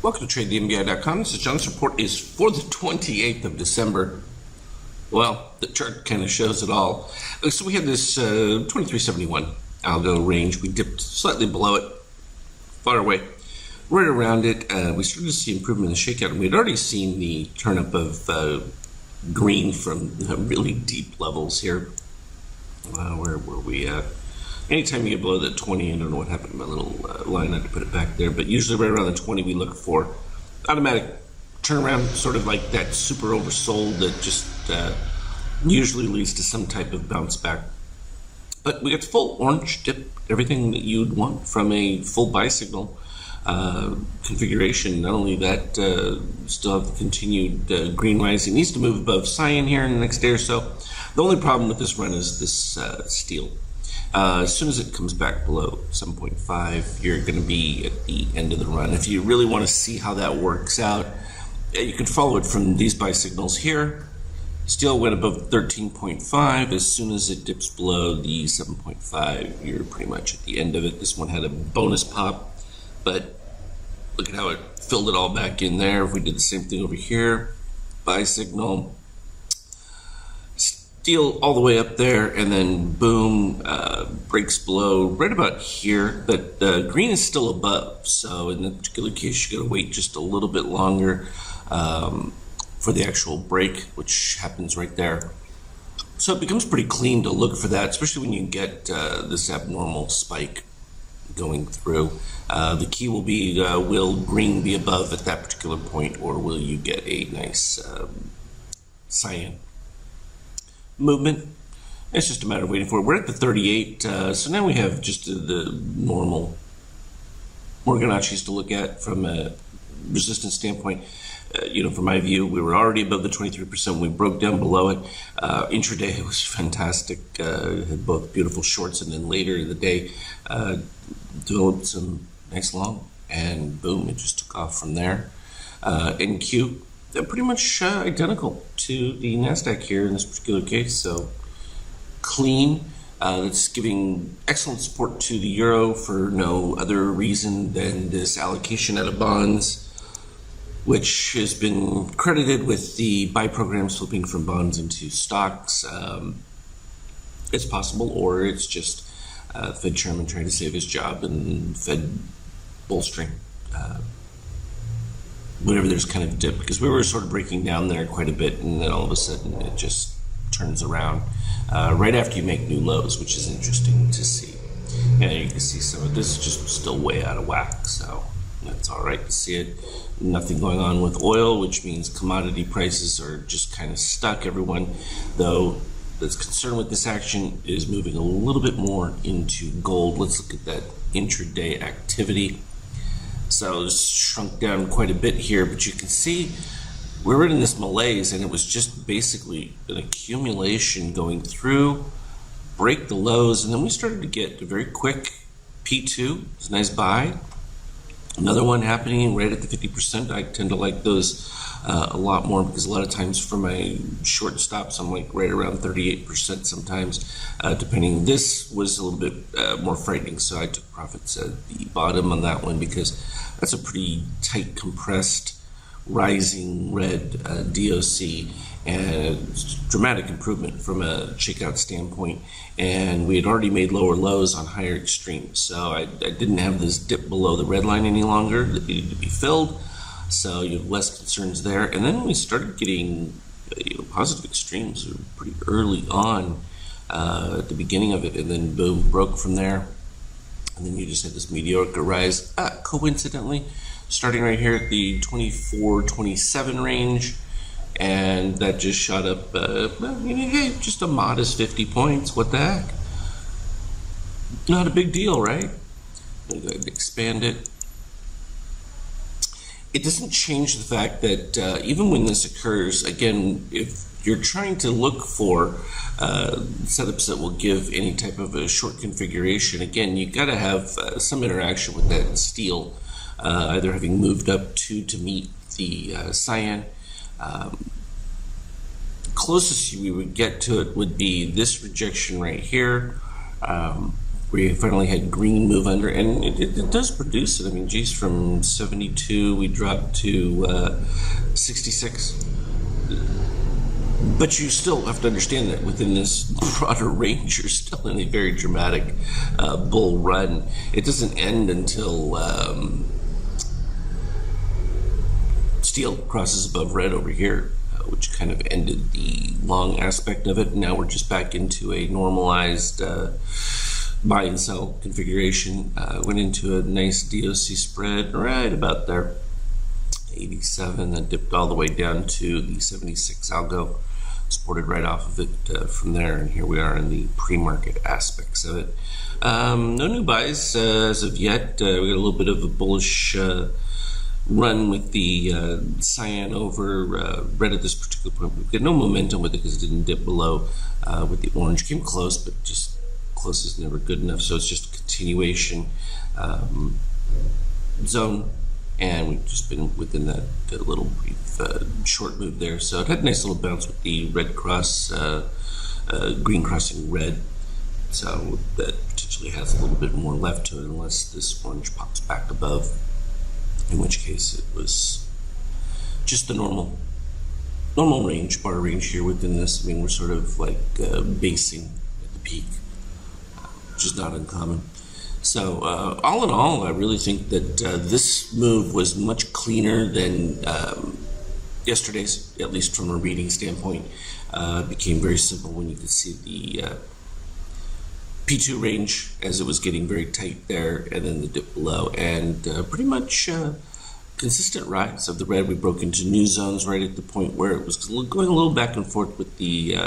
Welcome to TradeTheMBI.com. This is John. This report is for the 28th of December. Well, the chart kind of shows it all. So we had this 2371 algo range. We dipped slightly below it, far away, right around it. We started to see improvement in the shakeout, and we had already seen the turn up of green from really deep levels here. Where were we at? Anytime you get below the 20, I don't know what happened to my little line. I had to put it back there, but usually right around the 20 we look for automatic turnaround, sort of like that super oversold that just usually leads to some type of bounce back. But we got the full orange dip, everything that you'd want from a full buy signal configuration. Not only that, still have the continued green rise. It needs to move above cyan here in the next day or so. The only problem with this run is this steel. As soon as it comes back below 7.5, you're going to be at the end of the run. If you really want to see how that works out, you can follow it from these buy signals here. Steel went above 13.5. As soon as it dips below the 7.5, you're pretty much at the end of it. This one had a bonus pop, but look at how it filled it all back in there. If we did the same thing over here, buy signal, steel all the way up there, and then boom, breaks below right about here, but the green is still above. So in that particular case, you got to wait just a little bit longer for the actual break, which happens right there. So it becomes pretty clean to look for that, especially when you get this abnormal spike going through. The key will be, will green be above at that particular point, or will you get a nice cyan movement? It's just a matter of waiting for it. We're at the 38, so now we have just the normal Fibonacci's to look at from a resistance standpoint. From my view, we were already above the 23%. We broke down below it. Intraday, it was fantastic. Had both beautiful shorts, and then later in the day, developed some nice long, and boom, it just took off from there. NQ, they're pretty much identical to the NASDAQ here in this particular case, so clean. That's giving excellent support to the euro for no other reason than this allocation out of bonds, which has been credited with the buy programs flipping from bonds into stocks. It's possible, or it's just the Fed chairman trying to save his job and Fed bolstering whenever there's kind of a dip, because we were sort of breaking down there quite a bit, and then all of a sudden it just turns around right after you make new lows, which is interesting to see. And you can see some of this is just still way out of whack, so that's all right to see it. Nothing going on with oil, which means commodity prices are just kind of stuck. Everyone, though, that's concerned with this action is moving a little bit more into gold. Let's look at that intraday activity. So it's shrunk down quite a bit here, but you can see we're in this malaise, and it was just basically an accumulation going through, break the lows, and then we started to get a very quick P2. It's a nice buy. Another one happening right at the 50%. I tend to like those a lot more, because a lot of times for my short stops, I'm like right around 38% sometimes, depending. This was a little bit more frightening, so I took profits at the bottom on that one, because that's a pretty tight, compressed, rising red DOC, and dramatic improvement from a shakeout standpoint. And we had already made lower lows on higher extremes, so I didn't have this dip below the red line any longer that needed to be filled, so you have less concerns there. And then we started getting positive extremes pretty early on at the beginning of it, and then boom, broke from there, and then you just had this mediocre rise, coincidentally starting right here at the 24-27 range, and that just shot up, hey, just a modest 50 points. What the heck? Not a big deal, right? I'm going to expand it. It doesn't change the fact that even when this occurs, again, if you're trying to look for setups that will give any type of a short configuration, again, you got to have some interaction with that steel, either having moved up to meet the cyan. Closest we would get to it would be this rejection right here, where you finally had green move under, and it does produce it. I mean, geez, from 72 we dropped to 66. But you still have to understand that within this broader range, you're still in a very dramatic bull run. It doesn't end until steel crosses above red over here, which kind of ended the long aspect of it. Now we're just back into a normalized buy and sell configuration. Went into a nice DOC spread right about there, 87, then dipped all the way down to the 76 algo, supported right off of it from there, and here we are in the pre-market aspects of it. No new buys as of yet. We got a little bit of a bullish run with the cyan over red at this particular point. We've got no momentum with it because it didn't dip below with the orange. Came close, but just close is never good enough, so it's just a continuation zone, and we've just been within that little brief short move there. So it had a nice little bounce with the red cross, green crossing red, so that potentially has a little bit more left to it unless this orange pops back above, in which case it was just the normal range, bar range here within this. I mean, we're sort of like basing at the peak, which is not uncommon. So all in all, I really think that this move was much cleaner than yesterday's, at least from a reading standpoint. It became very simple when you could see the P2 range as it was getting very tight there, and then the dip below, and pretty much consistent rise of the red. We broke into new zones right at the point where it was going a little back and forth with the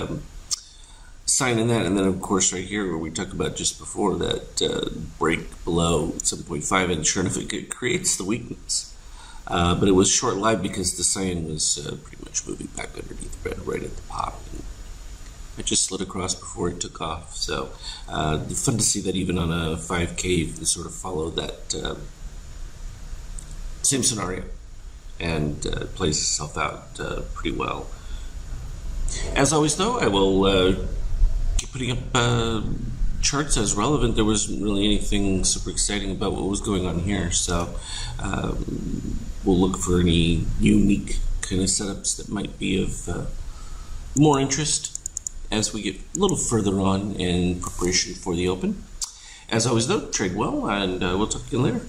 sign in that, and then of course right here where we talked about just before that break below 7.5, and sure enough it creates the weakness. But it was short-lived because the cyan was pretty much moving back underneath red right at the pop. And it just slid across before it took off. So fun to see that even on a 5K you can sort of follow that same scenario, and it plays itself out pretty well. As always though, I will keep putting up charts as relevant. There wasn't really anything super exciting about what was going on here, so we'll look for any unique kind of setups that might be of more interest as we get a little further on in preparation for the open. As always though, trade well, and we'll talk to you later.